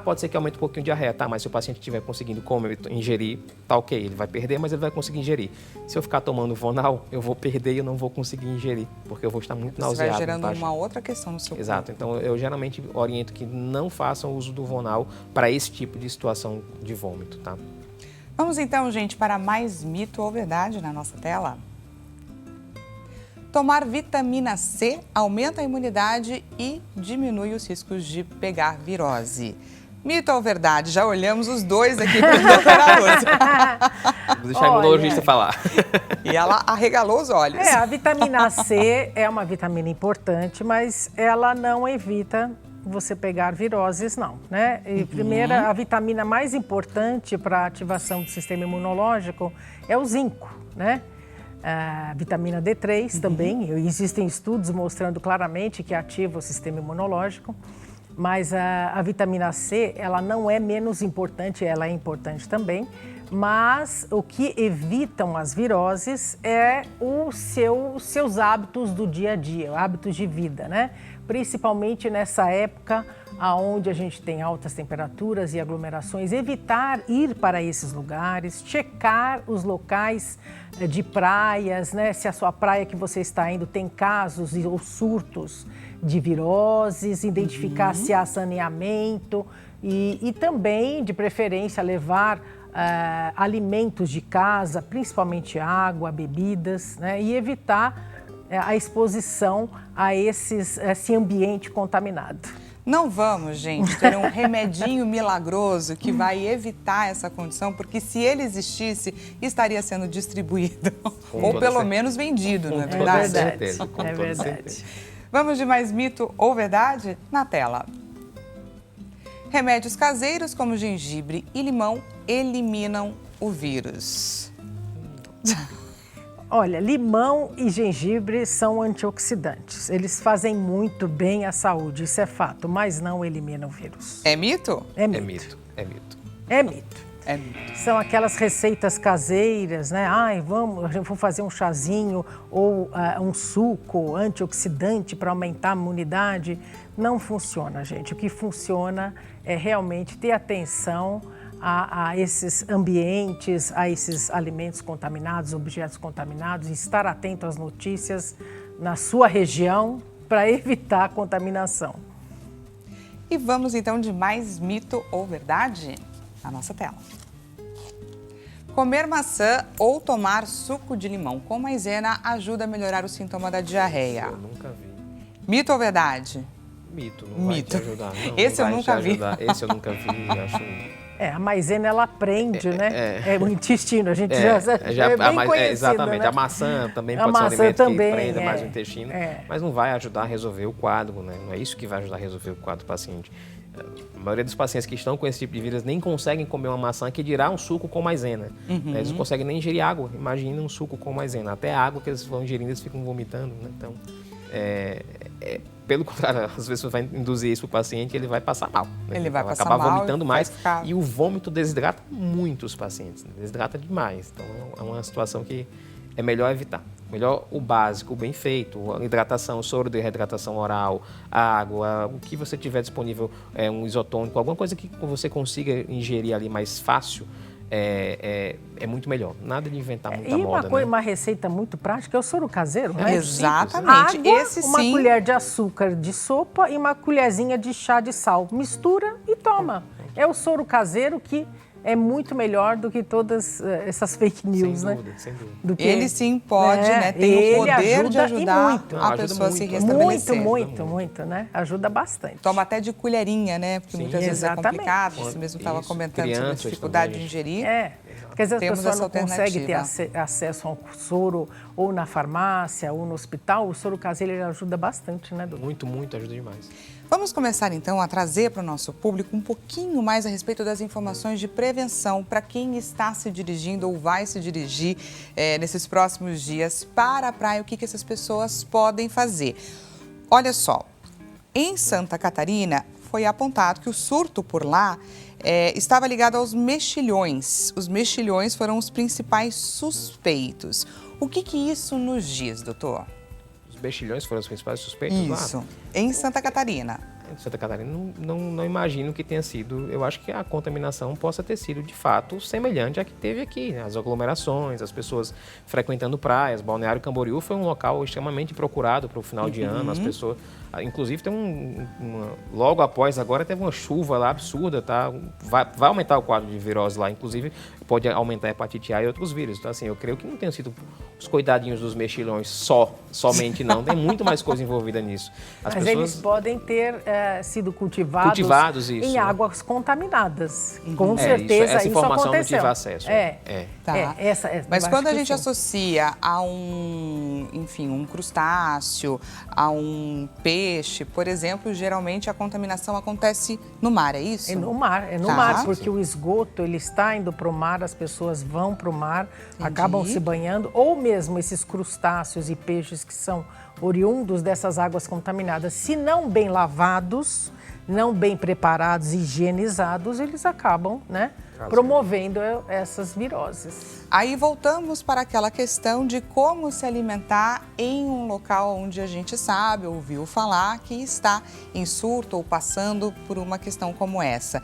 Pode ser que aumente um pouquinho de diarreia, tá? Mas se o paciente estiver conseguindo comer, ingerir, tá ok, ele vai perder, mas ele vai conseguir ingerir. Se eu ficar tomando Vonal, eu vou perder e eu não vou conseguir ingerir, porque eu vou estar muito nauseado. Vai gerando uma outra questão no seu corpo. Exato, então eu geralmente oriento que não façam uso do Vonal para esse tipo de situação de vômito, tá? Vamos então, gente, para mais mito ou verdade na nossa tela. Tomar vitamina C aumenta a imunidade e diminui os riscos de pegar virose. Mito ou verdade? Já olhamos os dois aqui para a doutora Lúcia. Vou deixar a imunologista falar. E ela arregalou os olhos. A vitamina C é uma vitamina importante, mas ela não evita você pegar viroses, não, né? E primeira, a vitamina mais importante para a ativação do sistema imunológico é o zinco, né? A vitamina D3 também, existem estudos mostrando claramente que ativa o sistema imunológico, mas a vitamina C, ela não é menos importante, ela é importante também, mas o que evitam as viroses é os seus hábitos do dia a dia, hábitos de vida, né? Principalmente nessa época onde a gente tem altas temperaturas e aglomerações, evitar ir para esses lugares, checar os locais de praias, né? Se a sua praia que você está indo tem casos ou surtos de viroses, identificar se há saneamento e também, de preferência, levar alimentos de casa, principalmente água, bebidas, né? E evitar a exposição a esse ambiente contaminado. Não vamos, gente, ter um remedinho milagroso que vai evitar essa condição, porque se ele existisse, estaria sendo distribuído ou pelo menos vendido, não é verdade? É verdade. É verdade. Vamos de mais mito ou verdade na tela. Remédios caseiros como gengibre e limão eliminam o vírus. Olha, limão e gengibre são antioxidantes. Eles fazem muito bem à saúde, isso é fato, mas não eliminam o vírus. É mito? É mito. É mito, é mito. É mito. É mito. São aquelas receitas caseiras, né? Vou fazer um chazinho ou um suco antioxidante para aumentar a imunidade. Não funciona, gente. O que funciona é realmente ter atenção a esses ambientes, a esses alimentos contaminados, objetos contaminados, e estar atento às notícias na sua região para evitar a contaminação. E vamos então de mais mito ou verdade na nossa tela. Comer maçã ou tomar suco de limão com maisena ajuda a melhorar o sintoma da diarreia. Eu nunca vi. Mito ou verdade? Mito, não vai te ajudar. Não, Esse não eu vai nunca te vi. ajudar. Esse eu nunca vi, acho... A maisena, ela prende, né? É o intestino, a gente já é bem conhecido, exatamente, né? A maçã também A pode ser um maçã alimento também, que prenda mais o intestino, mas não vai ajudar a resolver o quadro, né? Não é isso que vai ajudar a resolver o quadro do paciente. A maioria dos pacientes que estão com esse tipo de vírus nem conseguem comer uma maçã, que dirá um suco com maisena. Eles não conseguem nem ingerir água. Imagina um suco com maisena. Até a água que eles vão ingerindo, eles ficam vomitando, né? Então, pelo contrário, às vezes você vai induzir isso para o paciente, ele vai passar mal. Né? Ele vai passar acabar mal, vomitando mais. ficar... E o vômito desidrata muito os pacientes. Né? Desidrata demais. Então, é uma situação que é melhor evitar. Melhor o básico, o bem feito, a hidratação, soro de reidratação oral, água, o que você tiver disponível, um isotônico, alguma coisa que você consiga ingerir ali mais fácil, é muito melhor. Nada de inventar muita moda, né? Uma receita muito prática é o soro caseiro, né? Exatamente. Água, Esse uma sim. colher de açúcar de sopa e uma colherzinha de chá de sal. Mistura e toma. É o soro caseiro que é muito melhor do que todas essas fake news, sem né? Dúvida, sem dúvida. Do que... Ele sim pode, né? Tem o poder de ajudar a pessoa a se restabelecer. Muito, né? Ajuda bastante. Toma até de colherinha, né? Porque muitas vezes é complicado. Você mesmo estava comentando sobre a dificuldade de ingerir. Porque às vezes a pessoa não consegue ter acesso ao soro ou na farmácia ou no hospital. O soro caseiro ele ajuda bastante, né, doutor? Muito, ajuda demais. Vamos começar então a trazer para o nosso público um pouquinho mais a respeito das informações de prevenção para quem está se dirigindo ou vai se dirigir nesses próximos dias para a praia. O que essas pessoas podem fazer? Olha só, em Santa Catarina foi apontado que o surto por lá estava ligado aos mexilhões. Os mexilhões foram os principais suspeitos. O que isso nos diz, doutor? Os mexilhões foram os principais suspeitos lá? Isso, em Santa Catarina. Em Santa Catarina, não imagino que tenha sido. Eu acho que a contaminação possa ter sido, de fato, semelhante à que teve aqui. Né? As aglomerações, as pessoas frequentando praias. Balneário Camboriú foi um local extremamente procurado para o final de ano. As pessoas... Inclusive, tem logo após agora, teve uma chuva lá absurda, tá? Vai aumentar o quadro de virose lá. Inclusive, pode aumentar a hepatite A e outros vírus. Então, assim, eu creio que não tenham sido os cuidadinhos dos mexilhões somente não. Tem muito mais coisa envolvida nisso. Mas eles podem ter sido cultivados isso, em águas contaminadas. Com certeza essa informação isso aconteceu. Eu não tive acesso. Tá. Mas quando a gente associa a um crustáceo, a um peixe, por exemplo, geralmente a contaminação acontece no mar, é isso? É no mar, porque o esgoto ele está indo para o mar, as pessoas vão para o mar, acabam se banhando, ou mesmo esses crustáceos e peixes que são oriundos dessas águas contaminadas, se não bem lavados, não bem preparados, higienizados, eles acabam, né, promovendo essas viroses. Aí voltamos para aquela questão de como se alimentar em um local onde a gente sabe, ouviu falar que está em surto ou passando por uma questão como essa.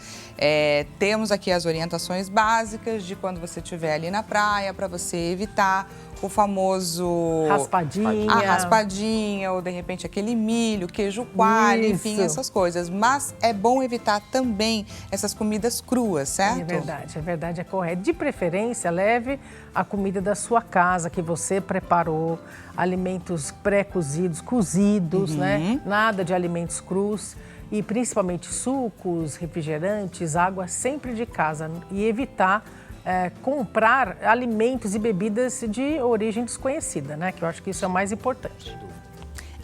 Temos aqui as orientações básicas de quando você estiver ali na praia, para você evitar o famoso... raspadinha. A raspadinha, ou de repente aquele milho, queijo coalho, enfim, essas coisas. Mas é bom evitar também essas comidas cruas, certo? É verdade, é correto. De preferência, leve a comida da sua casa que você preparou, alimentos pré-cozidos, cozidos, né? Nada de alimentos crus e principalmente sucos, refrigerantes, água sempre de casa e evitar comprar alimentos e bebidas de origem desconhecida, né? Que eu acho que isso é o mais importante.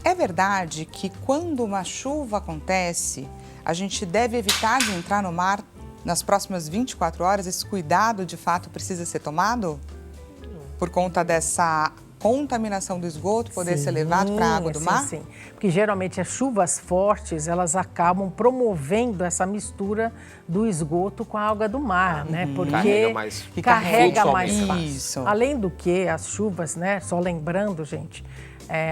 É verdade que quando uma chuva acontece, a gente deve evitar de entrar no mar nas próximas 24 horas? Esse cuidado, de fato, precisa ser tomado? Por conta dessa contaminação do esgoto poder ser levado para a água do mar? Sim. Porque geralmente as chuvas fortes, elas acabam promovendo essa mistura do esgoto com a água do mar, né? Porque carrega mais fácil. Isso. Além do que as chuvas, né? Só lembrando, gente,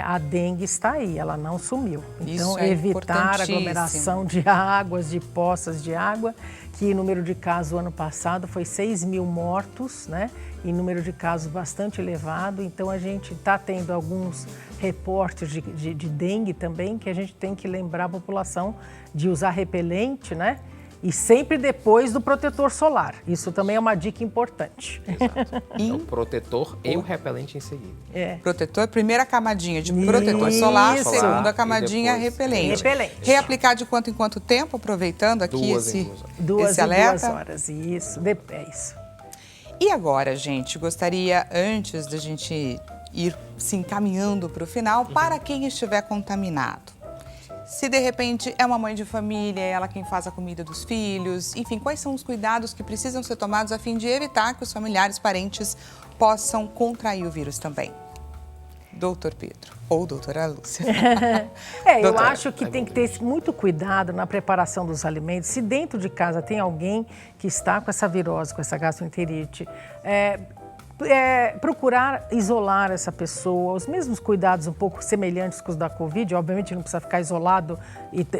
a dengue está aí, ela não sumiu. Então, evitar aglomeração de águas, de poças de água, que o número de casos no ano passado foi 6.000 mortos, né? E número de casos bastante elevado. Então, a gente está tendo alguns reportes de dengue também, que a gente tem que lembrar a população de usar repelente, né? E sempre depois do protetor solar. Isso também é uma dica importante. Exato. O protetor e o repelente em seguida. Protetor, primeira camadinha de protetor solar, segunda camadinha repelente. Reaplicar de quanto em quanto tempo, aproveitando aqui esse alerta? 2 horas, isso. É isso. E agora, gente, gostaria, antes da gente ir se encaminhando para o final, para quem estiver contaminado, Se de repente é uma mãe de família, é ela quem faz a comida dos filhos, enfim, quais são os cuidados que precisam ser tomados a fim de evitar que os familiares, parentes possam contrair o vírus também? Doutor Pedro ou doutora Lúcia. Eu acho que tem que ter muito cuidado na preparação dos alimentos. Se dentro de casa tem alguém que está com essa virose, com essa gastroenterite, procurar isolar essa pessoa, os mesmos cuidados um pouco semelhantes com os da Covid, obviamente não precisa ficar isolado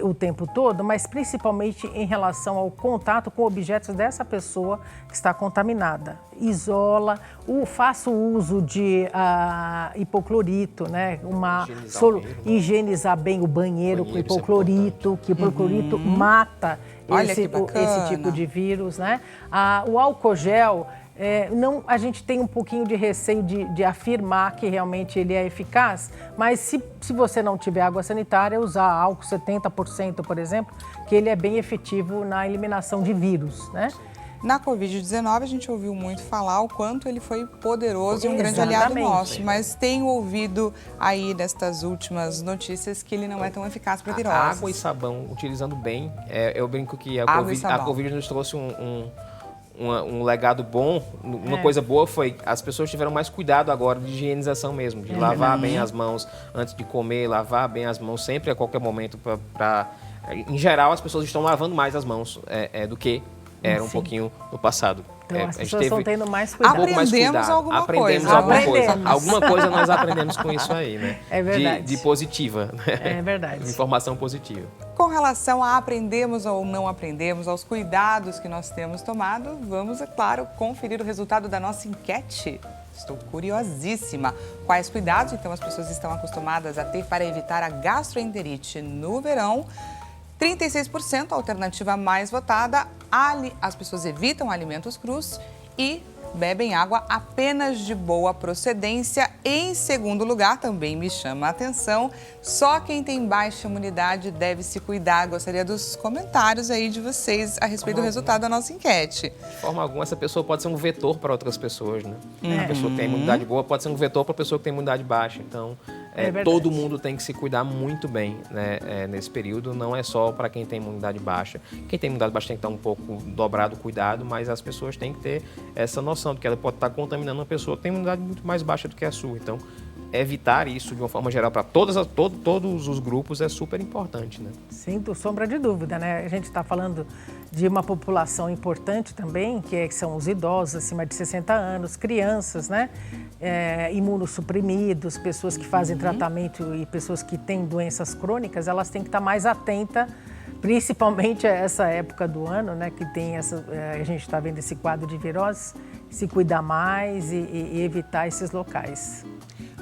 o tempo todo, mas principalmente em relação ao contato com objetos dessa pessoa que está contaminada. Isola, faça o uso de hipoclorito, né? Higienizar bem o banheiro com hipoclorito, que o hipoclorito mata esse tipo de vírus, né? O álcool gel, a gente tem um pouquinho de receio de afirmar que realmente ele é eficaz, mas se você não tiver água sanitária, usar álcool 70%, por exemplo, que ele é bem efetivo na eliminação de vírus, né? Na Covid-19, a gente ouviu muito falar o quanto ele foi poderoso e um grande aliado nosso, mas tenho ouvido aí nestas últimas notícias que ele não é tão eficaz para virose. Água e sabão, utilizando bem, eu brinco que a Covid nos trouxe um legado bom, uma coisa boa foi as pessoas tiveram mais cuidado agora de higienização mesmo, de lavar bem as mãos antes de comer, lavar bem as mãos sempre a qualquer momento. Em geral, as pessoas estão lavando mais as mãos do que era um pouquinho no passado. Então, as pessoas estão tendo mais cuidado. Aprendemos alguma coisa. Alguma coisa nós aprendemos com isso aí, né? É verdade. De positiva. Né? É verdade. De informação positiva. Com relação a aprendemos ou não aprendemos, aos cuidados que nós temos tomado, vamos, é claro, conferir o resultado da nossa enquete. Estou curiosíssima. Quais cuidados, então, as pessoas estão acostumadas a ter para evitar a gastroenterite no verão? 36%, a alternativa mais votada, as pessoas evitam alimentos crus e bebem água apenas de boa procedência. Em segundo lugar, também me chama a atenção, só quem tem baixa imunidade deve se cuidar. Gostaria dos comentários aí de vocês a respeito do resultado da nossa enquete. De forma alguma, essa pessoa pode ser um vetor para outras pessoas, né? A pessoa que tem imunidade boa pode ser um vetor para a pessoa que tem imunidade baixa. Então, todo mundo tem que se cuidar muito bem, né, nesse período. Não é só para quem tem imunidade baixa. Quem tem imunidade baixa tem que estar um pouco dobrado o cuidado, mas as pessoas têm que ter essa noção de que ela pode estar contaminando uma pessoa que tem imunidade muito mais baixa do que a sua. Então, evitar isso de uma forma geral para todos os grupos é super importante, né? Sem sombra de dúvida, né? A gente está falando de uma população importante também, que são os idosos acima de 60 anos, crianças, né? Imunossuprimidos, pessoas que fazem tratamento e pessoas que têm doenças crônicas, elas têm que estar mais atentas, principalmente a essa época do ano, né? Que tem a gente está vendo esse quadro de virose, se cuidar mais e evitar esses locais.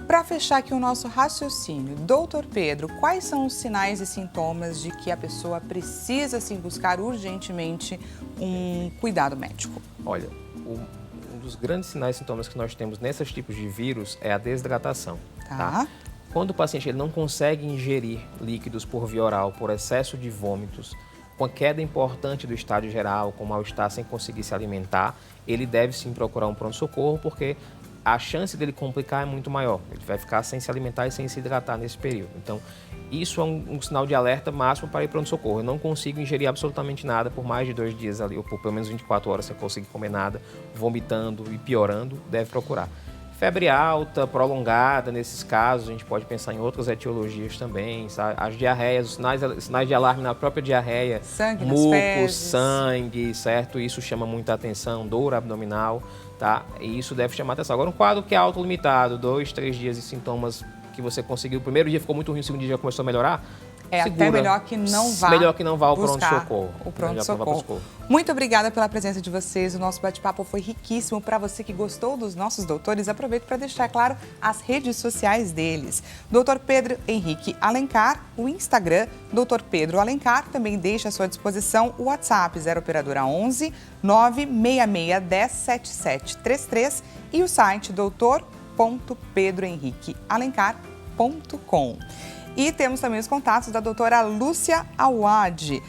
Para fechar aqui o nosso raciocínio, doutor Pedro, quais são os sinais e sintomas de que a pessoa precisa sim buscar urgentemente um cuidado médico? Olha, um dos grandes sinais e sintomas que nós temos nesses tipos de vírus é a desidratação. Tá? Quando o paciente ele não consegue ingerir líquidos por via oral, por excesso de vômitos, com a queda importante do estado geral, com mal-estar sem conseguir se alimentar, ele deve sim procurar um pronto-socorro, porque a chance dele complicar é muito maior. Ele vai ficar sem se alimentar e sem se hidratar nesse período. Então, isso é um sinal de alerta máximo para ir pronto-socorro. Eu não consigo ingerir absolutamente nada por mais de 2 dias ali, ou por pelo menos 24 horas sem conseguir comer nada, vomitando e piorando, deve procurar. Febre alta, prolongada, nesses casos, a gente pode pensar em outras etiologias também, sabe? As diarreias, os sinais de alarme na própria diarreia, sangue muco, sangue, certo? Isso chama muita atenção, dor abdominal, tá? E isso deve chamar atenção. Agora, um quadro que é autolimitado, 2, 3 dias de sintomas que você conseguiu, o primeiro dia ficou muito ruim, o segundo dia já começou a melhorar, até melhor que não vá ao pronto-socorro. O pronto-socorro. Muito obrigada pela presença de vocês. O nosso bate-papo foi riquíssimo. Para você que gostou dos nossos doutores, aproveito para deixar claro as redes sociais deles. Dr. Pedro Henrique Alencar, o Instagram, Dr. Pedro Alencar, também deixa à sua disposição o WhatsApp 0 operadora 11 96610 7733 e o site doutor.pedrohenriquealencar.com. E temos também os contatos da doutora Lúcia Awad.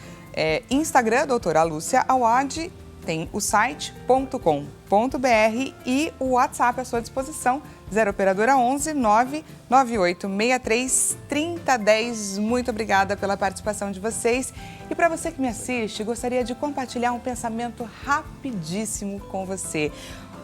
Instagram, doutora Lúcia Awad, tem o site .com.br e o WhatsApp à sua disposição 0 operadora 11 99863 3010. Muito obrigada pela participação de vocês. E para você que me assiste, gostaria de compartilhar um pensamento rapidíssimo com você.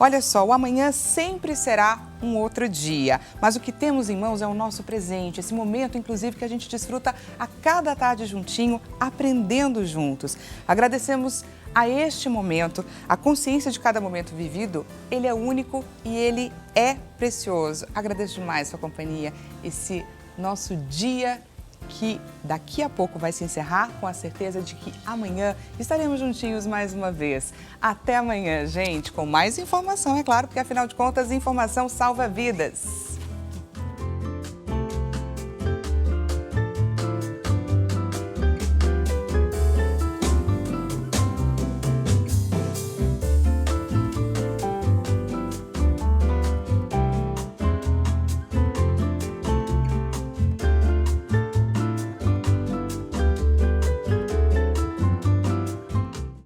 Olha só, o amanhã sempre será um outro dia, mas o que temos em mãos é o nosso presente, esse momento, inclusive, que a gente desfruta a cada tarde juntinho, aprendendo juntos. Agradecemos a este momento, a consciência de cada momento vivido, ele é único e ele é precioso. Agradeço demais a sua companhia, esse nosso dia que daqui a pouco vai se encerrar com a certeza de que amanhã estaremos juntinhos mais uma vez. Até amanhã, gente, com mais informação, é claro, porque afinal de contas, informação salva vidas.